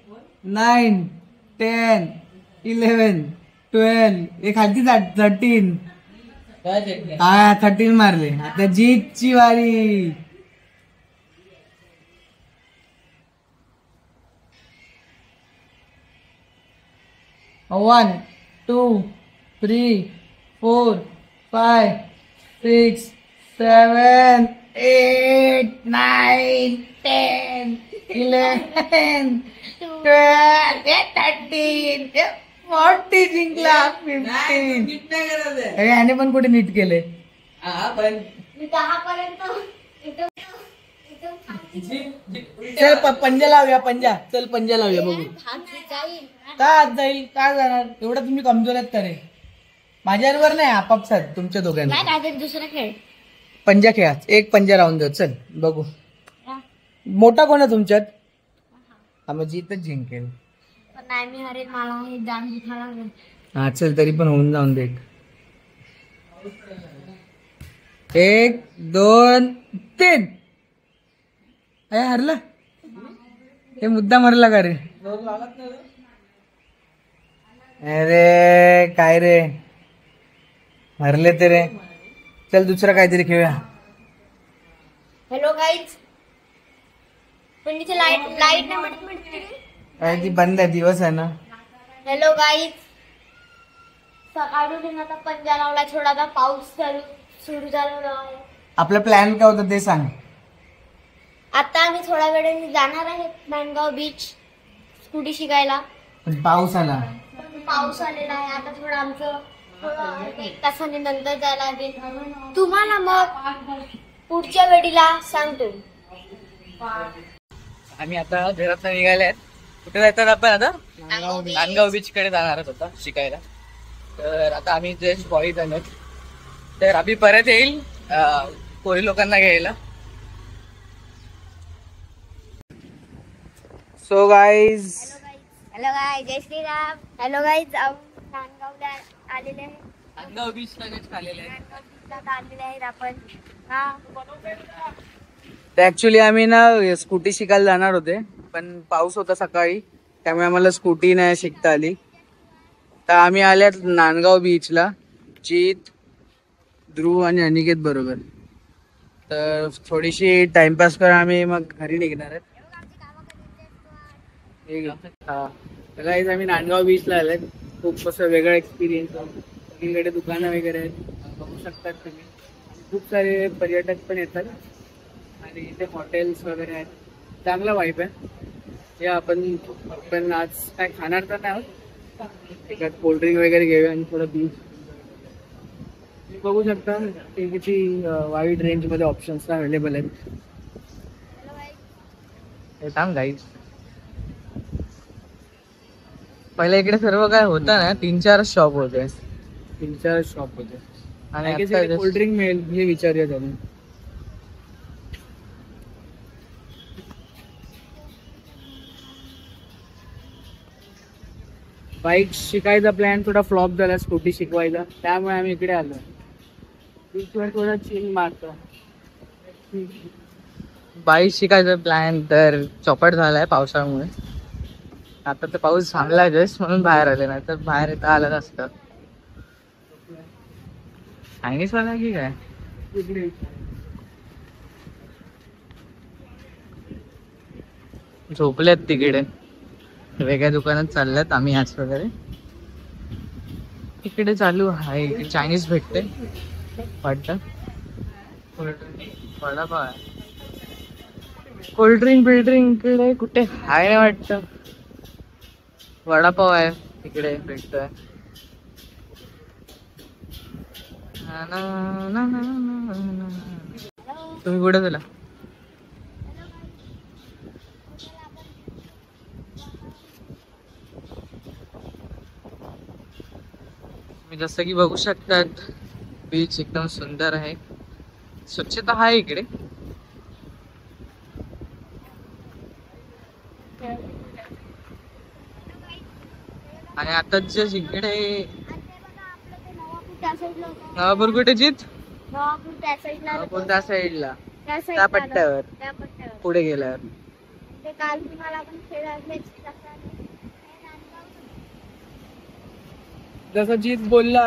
9 10 11 12. एक खालती 13. हा 13 मारले. आता जीतची वारी. वन 2 3 4 5 6 7 8 9 10 11 12 13 40 जिंकला. 15. याने पण कुठे नीट केले. मी 10 पर्यंत चल पंजा लावूया, पंजा. चल पंजा लावूया, बघू का आज जाईल, का जाणार. एवढं तुम्ही कमजोर आहेत का रे? माझ्यावर नाही, आपापसात तुमच्या दोघांना. काहीतरी दुसरा खेळ. पंजा खेळा, एक पंजा राहून देऊ. चल बघू मोठा कोण आहे तुमच्यात. आम्ही जीतच जिंकेल. पण नाही, मी हरेल. मला हे जाण दुखायला लागेल. हा चल, तरी पण होऊन जाऊन दे. 1 2 3. अरे हरला, हे मुद्दा मारला का रे? अरे काय रे, हरले ते रे. चल दुसरा काहीतरी खेळूया. हॅलो गाईज, पण इथे लाईट नाही मिळते. काय ती बंद आहे, दिवस आहे ना. हॅलो गाईज, सकाळून आता पंजा लावला, थोडासा पाऊस सुरू झालेला आहे. आपला प्लॅन काय होता ते सांग. आता आम्ही थोड्या वेळाने जाणार आहे नांदगाव बीच स्कूटी शिकायला. पण पाऊस आला. पाऊस आलेला आहे. आता थोडं आमचं 1 तासाने नंतर जायला लागेल. तुम्हाला मग पुढच्या वेळीला सांगतो. आम्ही आता घरात निघाले आहेत. कुठे जायचं आपण आता? नांदगाव बीच कडे जाणारच होता शिकायला. तर आता आम्ही जस्ट बॉई झालो. तर आम्ही परत येईल कोळी लोकांना घ्यायला. सो गाईज, हॅलो गाईज, जय श्रीराम. हॅलो गाईज, नांदगावला आलेले आहे. नांदगाव बीच लगेच आलेले आहे. आलेले आहेत आपण. हा, ऍक्च्युली आम्ही ना स्कूटी शिकायला जाणार होते, पण पाऊस होता सकाळी, त्यामुळे आम्हाला स्कूटी नाही शिकता आली. तर आम्ही आल्यात नांदगाव बीचला, जीत, ध्रुव आणि अनिकेत बरोबर. तर थोडीशी टाइमपास करून आम्ही मग घरी निघणार आहेत. गाईज आम्ही नांदगाव बीचला आलोय. खूप असं वेगळा एक्सपिरियन्स. सगळीकडे दुकानं वगैरे आहेत, बघू शकतात तुम्ही. खूप सारे पर्यटक पण येतात आणि इथे हॉटेल्स वगैरे आहेत. चांगला वाईब आहे. हे आपण आज काय खाणार तर नाही आहोत, एखाद कोल्ड्रिंक वगैरे घेऊया आणि थोडं बीच बघू शकता. ते किती वाईड रेंज मध्ये ऑप्शन्स अवेलेबल आहेत. हे थांब गाईज, पहिले इकडे सर्व काय होतं ना, 3-4 शॉप होते. 3-4 शॉप होते आणि कोल्ड्रिंक मिळेल हे विचारूया त्यांनी. बाईक शिकायचा प्लॅन थोडा फ्लॉप झाला, स्कूटी शिकवायचा, त्यामुळे आम्ही इकडे आलो. बीचवर थोडा चिल मारतो. बाईक शिकायचा प्लॅन तर चौपट झालाय पावसामुळे. आता तर पाऊस थांबला जस्ट म्हणून बाहेर आले, नाही तर बाहेर येता आलं नसतं. चायनीज वाला की काय? इकडे झोपलेत तिकडे, वेगळ्या दुकानात चालल्यात. आम्ही आज वगैरे इकडे चालू आहे. इकडे चायनीज भेटते वाटतं. वडापाव आहे. कोल्ड्रिंक बिल्ड्रिंक इकडे कुठे आहे नाही वाटतं. वडापाव आहे तिकडे भेटतोय. ना, ना, ना, ना, ना, ना. तुम्ही कुठे चला? तुम्ही जसं की बघू शकतात, बीच एकदम सुंदर आहे. स्वच्छता आहे इकडे. आणि आता जस्ट इकडे त्या साईडला होता. नवापूर कुठे जित? नवापूर त्या साईडला नवापूर त्या साईडला, त्या त्या साईडला पट्ट्यावर त्या पट्ट्यावर. पुढे गेल्यावर. ते काल तुम्हाला आपण खेळायला जसं जीत बोलला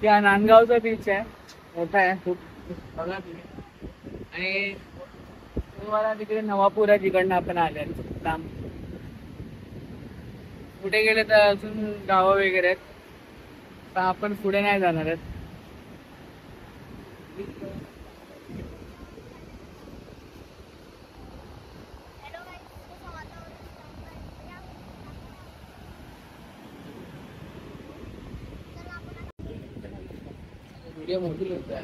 की हा नांदगावचा बीच आहे, मोठा आहे खूप. बघा तुम्ही. आणि तुम्हाला तिकडे नवापूर आहे, तिकडनं आपण आले लांब. पुढे गेले तर अजून गावं वगैरे आहेत, पण आपण पुढे नाही जाणार आहेत. व्हिडिओ मोठी घेतोय.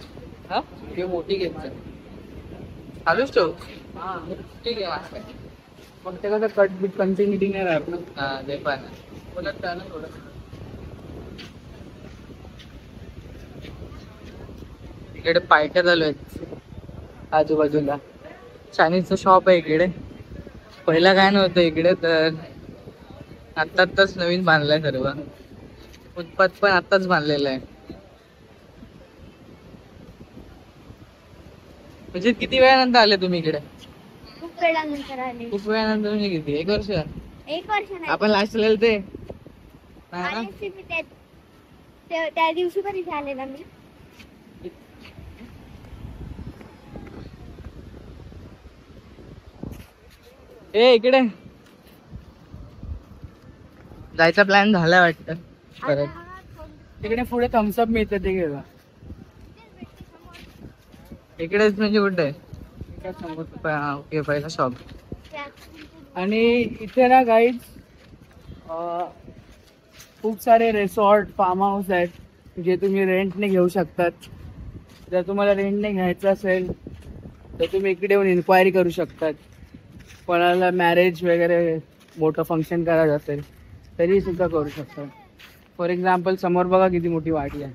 हा व्हिडिओ मोठी घेतोय. चालूच ठेव. हा, ठीक आहे माझं. मग ते कसं कट बीट कंटिन्युटी नाही राहत ना. हा ते पण आहे. बोलत ना थोडं. इकडे पार्ट्या चालू आहेत आजूबाजूला. चायनीजचं शॉप आहे इकडे. पहिला काय नव्हतं इकडे, तर आत्ताच नवीन बांधलंय सर्व. फुटपाथ पण आत्ताच बांधलेलं आहे. म्हणजे किती वेळानंतर आले तुम्ही इकडे? खूप वेळानंतर आले. खूप वेळानंतर म्हणजे किती? 1 वर्ष? 1 वर्ष नाही. आपण लास्ट आलेलं ते नाही ना? आलेच ते मी त्या दिवशी पण इथे आलेला मी. ए इकडे जायचा प्लॅन झालाय वाटतं परत. तिकडे पुढे थम्सअप मिळतं, ते घेऊया. इकडेच म्हणजे कुठे? ओके, पहिला शॉप. आणि इथे ना गाईज खूप सारे रिसॉर्ट, फार्म हाऊस आहेत जे तुम्ही रेंटने घेऊ शकतात. जर तुम्हाला रेंटने घ्यायचं असेल तर तुम्ही इकडे येऊन इन्क्वायरी करू शकतात. कोणाला मॅरेज वगैरे मोठं फंक्शन करायचं असेल तरी सुद्धा करू शकतात. फॉर एक्झाम्पल समोर बघा किती मोठी वाडी आहे.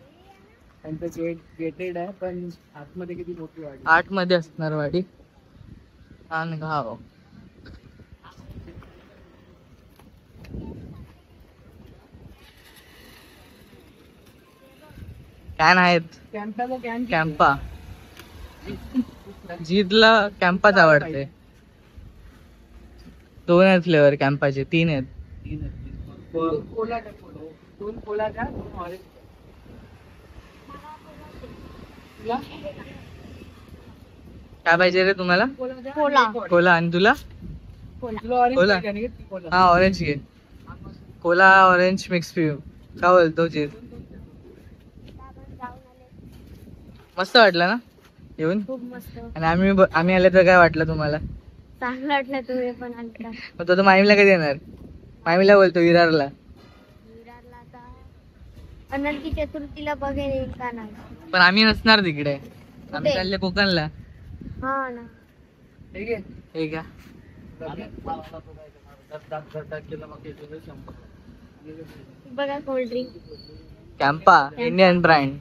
त्यांचं गेटेड आहे, पण आतमध्ये किती मोठी वाडी. 8 मध्ये असणार वाडी. नांदगाव. कॅन आहेत. कॅम्पाचा कॅन कॅम्पा. जीतला कॅम्पाच आवडते. 2 आहेत फ्लेवर कॅम्पाचे. 3 आहेत. कोला द्या, दोन कोला द्या, 2 ऑरेंज. काय पाहिजे रे तुम्हाला? कोला. कोला. आणि तुला? तुला ऑरेंज कोला? पाहिजे आणि ती कोला. हा ऑरेंज घे. कोला ऑरेंज मिक्स पिऊ. काय बोलतो जीत? मस्त वाटलं ना येऊन? खूप मस्त. आणि आम्ही आले तर काय वाटलं तुम्हाला? चांगलं वाटलं तुम्ही पण आलता. मग तो मामीला कधी येणार? मामीला बोलतो विरारला. विरारला आता अनंती चतुर्थीला बघेन येईल का नाही. पण आम्ही नसणार तिकडे. आम्ही कुठे? चालले कोकणला. हा ना. ठीक आहे. हे का? बघा cold drink. Campa Indian brand.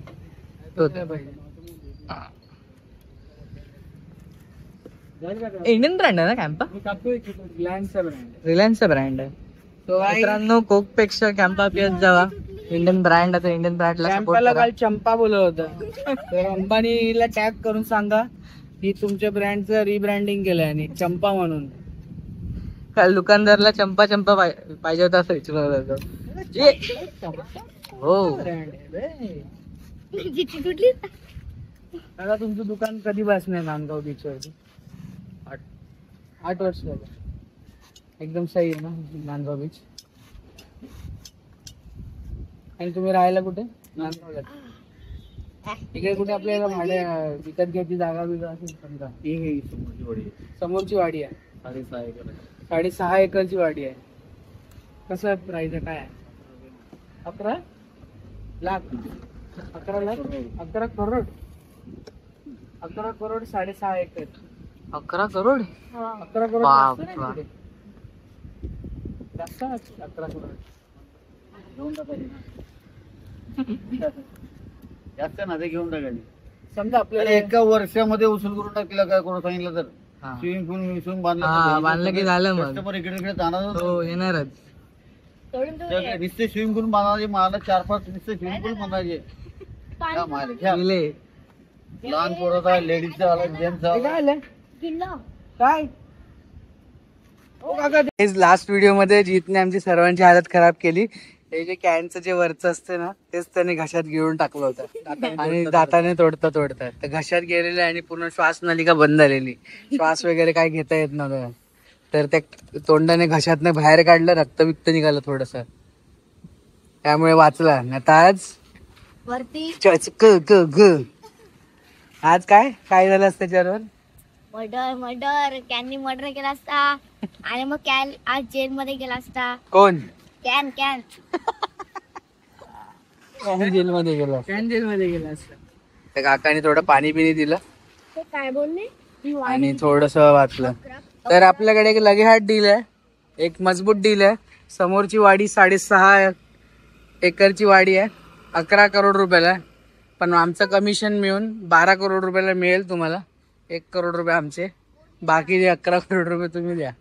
Indian brand आहे ना कॅम्पा? रिलायन्सचा ब्रँड. रिलायन्सचा ब्रँड आहे. मित्रांनो कोक पेक्षा कॅम्पा पियत जावा. इंडियन ब्रँड आता इंडियन ब्रँडला सपोर्ट कॅम्पाला करा. काल चंपा बोलत होता. तर अंबानीला टॅग करून सांगा की तुमच्या ब्रँडचं रिब्रँडिंग केलंय आणि चंपा म्हणून. काल दुकानदारला चंपा चंपा पाहिजे होता असं विचारलं होतं. हो जिथे तुटली दादा तुमचं दुकान कधी बसणार नांदगाव बीच वरती? 8 वर्ष झालं. एकदम सही आहे ना नांदगाव बीच. आणि तुम्ही राहायला कुठे? नांदगावला. इकडे कुठे आपल्याला भाडे विकत घ्यायची जागा बिगा असेल समजा? समोरची वाडी आहे. 6.5 एकरची वाडी आहे. कसं प्राइस आहे? काय आहे? 11 लाख 11 लाख 11 करोड 11 करोड 6.5 एकर. 11 करोड 11 करोड बाप जास्त नाही रे. तिकडे. जास्त आहे 11 करोड. घेऊन टाकायची जास्त ना ते घेऊन टाकायची. समजा आपल्याला एका वर्षामध्ये उचल करून टाकलं काय कोण सांगितलं तर हा. स्विमिंग पूल विसरून हा, बांधलं की झालं मग. कस्टमर इकडे इकडे जाणार हो येणारच. नुसते स्विमिंग पूल बांधायचे मला 4-5 नुसते स्विमिंग पूल बांधायचे. घ्या माल, घ्या. दिले. लहान पोरं आहे लेडीजचं आलं जेंट्स हे काय आलं? किल्ला काय ओ काका लास्ट व्हिडिओ मध्ये जीतने आमची सर्वांची हालत खराब केली. हे जे कॅनचं जे वरचं असतं ना तेच त्याने घशात गिळून टाकलं होतं आणि दाताने तोडता तर घशात गेलेलं आणि पूर्ण श्वास नलिका बंद झालेली. श्वास वगैरे काय घेता येत नव्हतं. तर त्या तोंडाने घशातनं बाहेर काढलं, रक्त बिक्त निघालं थोडस, त्यामुळे वाचला. आता आज वरती आज काय काय झालं असतं त्याच्यावर? मर्डर कॅननी मर्डर केला असता आणि मग कॅन आज जेल मध्ये गेला असता. कोण कॅन जेलमध्ये गेला? कॅन जेलमध्ये गेला असता. त्या काकाने थोडं पाणी बिणी दिलं ते काय बोलले आणि थोडस वाचलं. तर आपल्याकडे एक लगेहाट डील आहे, एक मजबूत डील आहे. समोरची वाडी 6.5 एकरची वाडी आहे, 11 करोड रुपयाला. पण आमचं कमिशन मिळून 12 करोड रुपयाला मिळेल तुम्हाला. 1 करोड रुपये आमचे, बाकी जे 11 करोड रुपये तुम्ही द्या.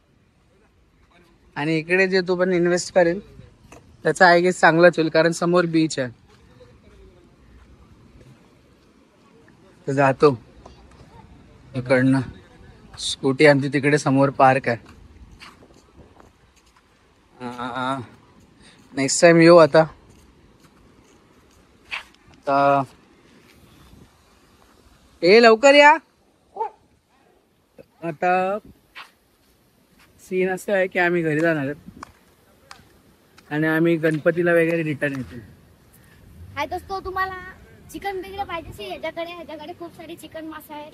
आणि इकडे जे तू पण इन्व्हेस्ट करेल त्याचा आय गेस चांगलाच होईल, कारण समोर बीच आहे. तर जातो इकडनं. स्कूटी आमची तिकडे समोर पार्क आहे. नेक्स्ट टाइम येऊ. आता लवकर या. आता सीन असं आहे की आम्ही घरी जाणार आहोत आणि आम्ही गणपतीला वगैरे रिटर्न येतो. काय असतो तुम्हाला चिकन वगैरे पाहिजे ह्याच्याकडे खूप सारे चिकन मासा आहेत.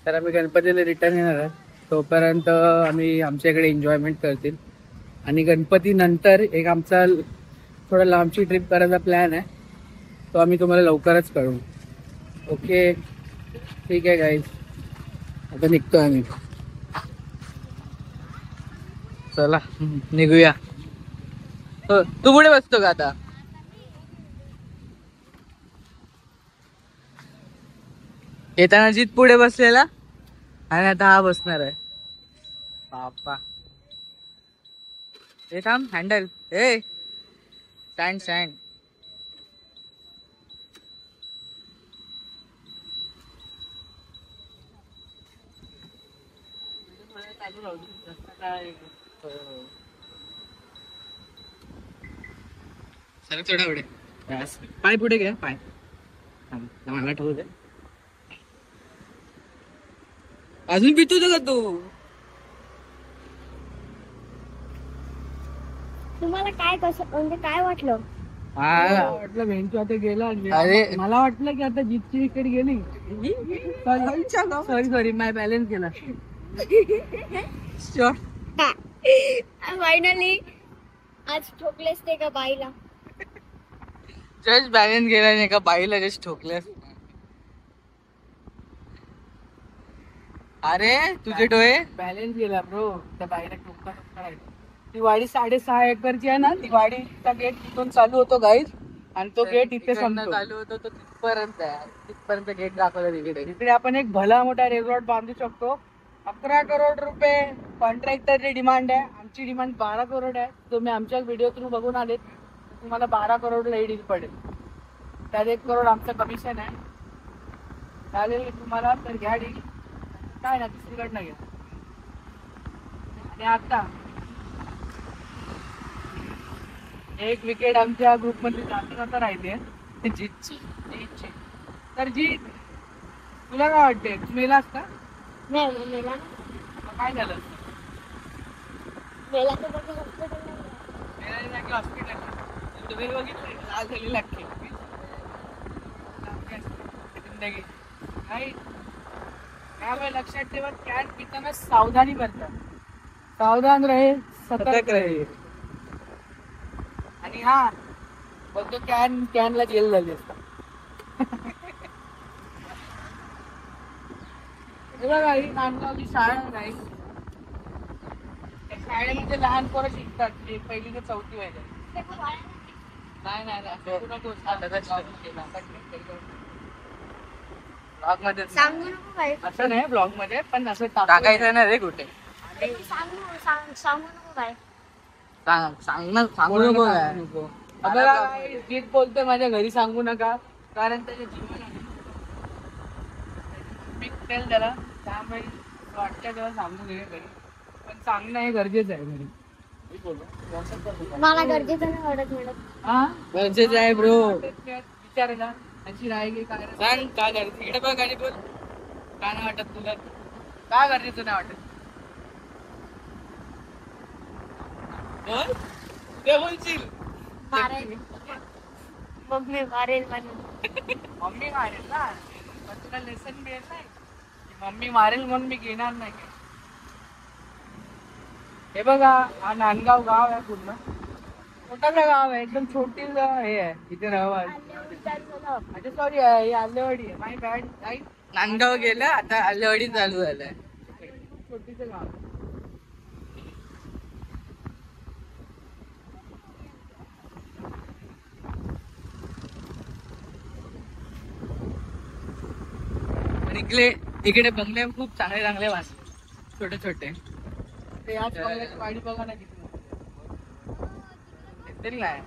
तर आम्ही गणपतीला रिटर्न येणार आहोत. तोपर्यंत आम्ही आमच्याकडे एन्जॉयमेंट करतील आणि गणपती नंतर एक आमचा थोडा लांबची ट्रिप करायचा प्लॅन आहे, तो आम्ही तुम्हाला लवकरच कळवू. ओके ठीक आहे गाईज, आता निघतो आम्ही. चला निघूया. तू पुढे बसतो का आता? येताना जीत पुढे बसलेला आणि आता हा बसणार आहे. बाप्पा हे थांब, हँडल हे स्टँड स्टँड. सर थोडा पुढे, पाय पुढे घ्या, पाय मला ठेवू दे. अजून पितो का तू? तुम्हाला काय कसं म्हणजे काय वाटलं? मला वाटलं भेंचू आता गेला. अरे. मला वाटलं की आता जीतची विकेट गेली. सॉरी माय बॅलन्स गेला. फायनली आज ठोकलेस ते का बाईला. जस्ट बॅलन्स गेला नाही का बाईला जस्ट ठोकल्यास. अरे तुझे डोळे बॅलन्स गेला ब्रो. त्या बाईला टोका करायचं. ती वाडी 6.5 एकरची आहे ना, ती वाडीचा गेट तिथून चालू होतो गाईज आणि तो गेट इथे संपतो. चालू होतो तो तिथपर्यंत गेट दाखवला तिकडे. इकडे आपण एक भला मोठा रिसॉर्ट बांधू शकतो. 11 करोड रुपये कॉन्ट्रॅक्टरची डिमांड आहे. आमची डिमांड 12 करोड आहे. तुम्ही आमच्या व्हिडिओ थ्रू बघून आलेत तुम्हाला 12 करोडला हे डील पडेल. त्यात 1 करोड आमचं कमिशन आहे. चालेल तुम्हाला तर घ्या डील. काय ना दुसरीकडनं घ्या. आणि आता एक विकेट आमच्या ग्रुपमध्ये जाती आता राहिली आहे जीतची. तर जीत तुला काय वाटते तू मेलास का? नाही मेला मग काय झालं? मेला तर बघ हॉस्पिटल मेलाने लागलं हॉस्पिटलला. तुम्ही बघितलं लाल झाली लागते जिंदगी नाही. त्यामुळे लक्षात ठेवा कॅन पिताना सावधानी करतात. सावधान रहे सतर्क रहे. आणि हा बोलतो कॅनला जेल झाली असतात. हे बघा ही नांदगावची शाळा नाही. त्या शाळेमध्ये लहान पोरं शिकतात ते 1ली ते 4थी व्हायला. नाही ब्लॉग मध्ये सांगू नको काय असं नाही. ब्लॉग मध्ये पण असं टाकायचं ना रे कुठे. सांगू नको काय सांगू नको काय. जीत बोलतोय माझ्या घरी सांगू नका कारण त्याचे जीवन आहे. मी तेल त्याला त्यामुळे वाटतं तेव्हा सांगू नये घरी. पण सांगणं हे गरजेचं आहे घरी. मला गरजेचं नाही वाटत मॅडम. हा गरजेचं आहे ब्रो. विचारायला त्याची राय घे काय सांग काय करते इकडे बघ आणि बोल. काय नाही वाटत तुला का गरजेचं नाही वाटत? बोल ते बोलशील. मारेल मम्मी मारेल म्हणून. मम्मी मारेल ना पण तुला लेसन मिळेल नाही. मम्मी मारेल म्हणून मी घेणार नाही. हे बघा हा नांदगाव गाव आहे. पूर्ण छोटासा गाव आहे. एकदम छोटी हे आहे इथे राहावा. अच्छा सॉरी ही आलेवाडी आहे. माय बॅड. नांदगाव गेलं आता आलेवाडी चालू झालंय. छोटीचं गाव. इकडे बंगले खूप चांगले चांगले वाचले छोटे छोटे. ते याच बंगल्याची वाडी बघा ना किती तरी नाही.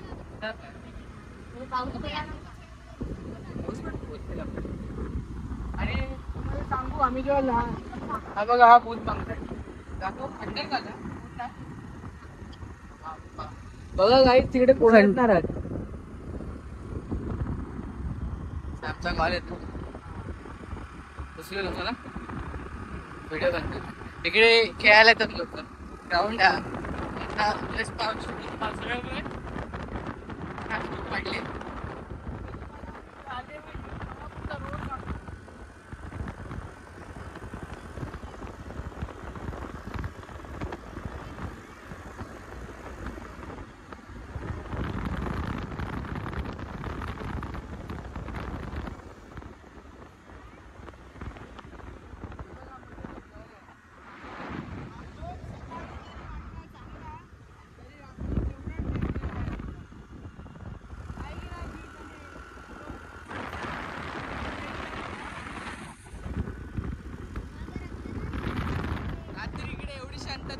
आणि तुम्हाला सांगू आम्ही जेव्हा लहान हा बघा हा भूत बंगला दाखव अंडर का बघा काही तिकडे कोण येणार आहेत. आमचा कॉल येतो दुसरे लोक ना व्हिडिओ बनतो. इकडे खेळायला येतात लोक. ग्राउंड पडले.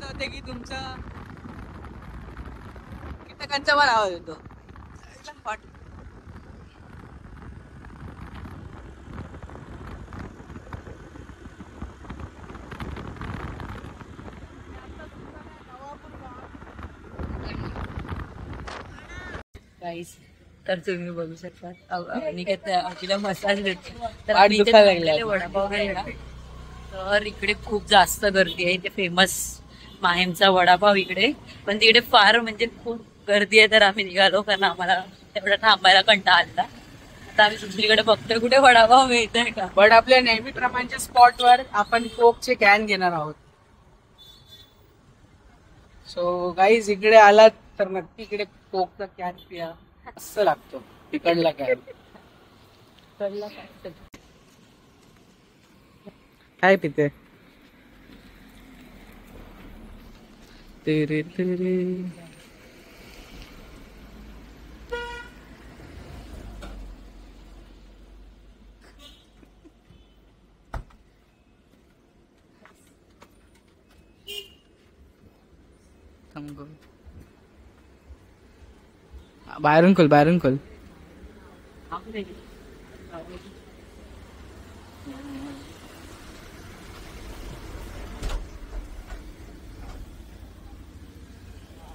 होते की तुमचं कीटकांचा पण आवाज येतो. तर तुम्ही बघू शकता आणि तिला मसाज देतो. तर पाठ आम्ही इथे दुखायला लागला. थांबलेले वडापाव खायला. तर इकडे खूप जास्त गर्दी आहे. इथे फेमस माहीमचा वडापाव इकडे. पण तिकडे फार म्हणजे खूप गर्दी आहे. तर आम्ही निघालो कारण आम्हाला तेवढा थांबायला कंटाळा आला. आता आम्ही दुसरीकडे बघतोय कुठे वडापाव मिळतोय का. पण आपल्या नेहमीप्रमाणेच्या स्पॉटवर आपण कोकचे कॅन घेणार आहोत. सो गाईज इकडे आलात तर नक्की इकडे कोकचा कॅन पिया. असं लागतो तिकडला कॅन. काय पिते तेरे तेरे थांब. बाहेरून खोल, बाहेरून खोल.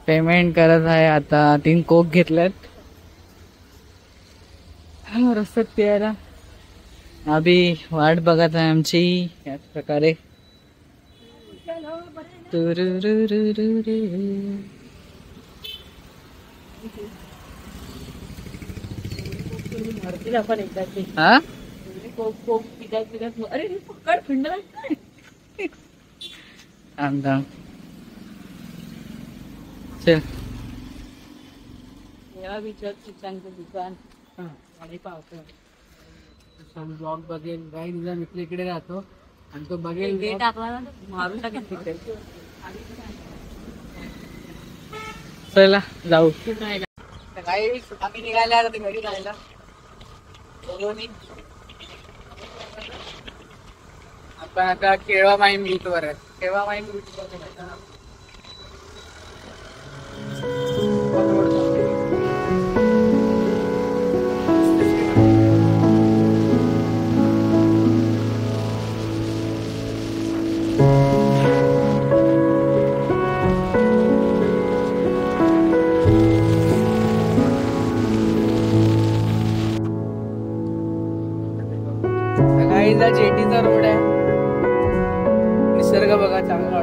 पेमेंट करत आहे आता. 3 कोक घेतल्यात रस्त्यात प्यायला. अभि वाट बघत आहे आमची याच प्रकारे. हा अरे थंड थांब थांब. चल दुकान आणि पावतो ब्लॉग बघेल काही तुझा मित्र इकडे राहतो आणि तो बघेल गेट टाकला ना मारून टाकेल तिकडे. चला जाऊ. काही आम्ही निघाले आता ते घरी जायला. आपण आता केळवा माहीम रूट वर आहे. केळवा माहीम रूट वर जेटीचा रोड आहे. निसर्ग बघा चांगला